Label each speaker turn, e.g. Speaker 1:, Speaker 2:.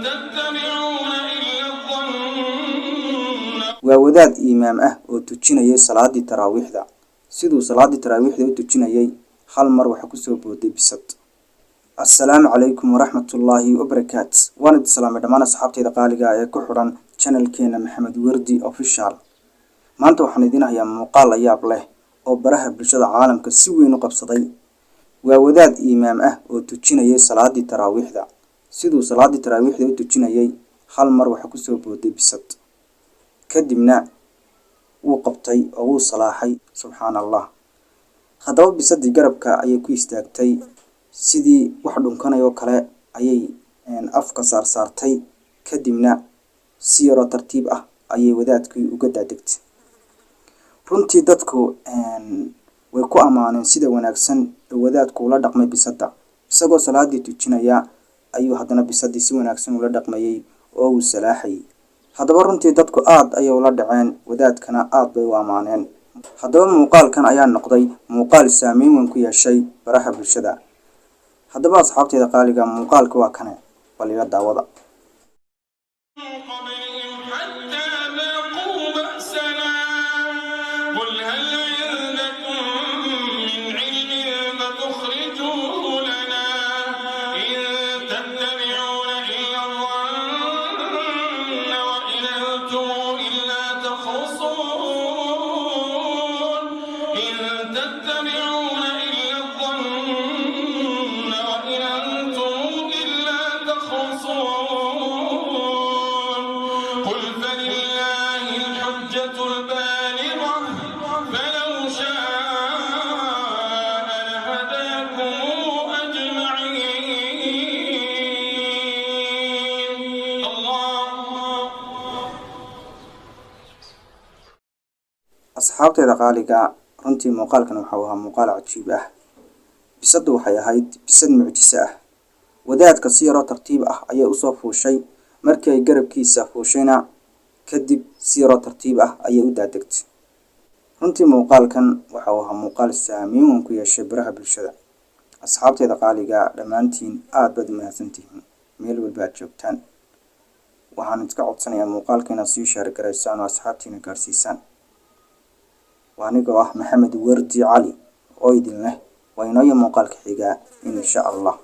Speaker 1: تتبعون إلا الظن.
Speaker 2: ووداد إمام oo tujinayay salaadii taraawiixda sidoo salaadii taraawiixda u tujinayay hal mar waxa ku soo booday bisad. Assalaamu calaykum waraxmatullaahi wabarakaatu. waan salaamay dhammaan asxaabtayda qaaliga ah ee ku xiran channelkeena Maxamed Wardi Official. maanta waxaan idin hayaa muuqaal la yaab leh oo baraha bulshada caalamka si weyn u qabsaday. waa wadaad imaam oo tujinayay salaadii taraawiixda sidoo salaadii taraawiixda u tujinayay hal mar waxa ku soo booday bisad. kadibna wuu qabtay oo wuu salaaxay subxaanallah. haddaba bisadii garabka ayay ku istaagtay sidii wax dhunkanayo kale ayay afka saartay. kadibna si yar oo tartiib ah ayay wadaadkii uga daadegtay. runtii dadku way ku amaaneen sida wanaagsan ee wadaadku ula dhaqmay bisada. isagoo salaadii tujinaya ayuu haddana bisadii si wanaagsan ula dhaqmayay oo uu salaaxay. haddaba runtii dadku aad ayay ula dhaceen wadaadkana aad bay u amaaneen. haddaba muuqaalkan ayaa noqday muuqaal saameyn weyn ku yeeshay baraha bulshada. haddaba asxaabtayda qaaliga muuqaalka waa kane bal ila daawada. asxaabtayda qaaliga runtii muuqaalkan waxa uu ahaa muuqaal cajiib ah. bisadu waxay ahayd bisad mucjiso ah. wadaadka si yar oo tartiib ah ayay u soo fuushay. markii ay garabkiisa fuushayna kadib si yar oo tartiib ah ayay u daadegtay. runtii muuqaalkan waxa uu ahaa muuqaal saameyn weyn ku yeeshay baraha bulshada. asxaabtayda qaaliga dhammaantiin aad baad u mahadsantihiin meel walba aad joogtaan. waxaan iska codsanayaa muuqaalka inaad sii share garaysaan oo asxaabtiina gaarsiisaan. وأنا محمد وردي علي أيدين له وينوي مقال كحجة إن شاء الله.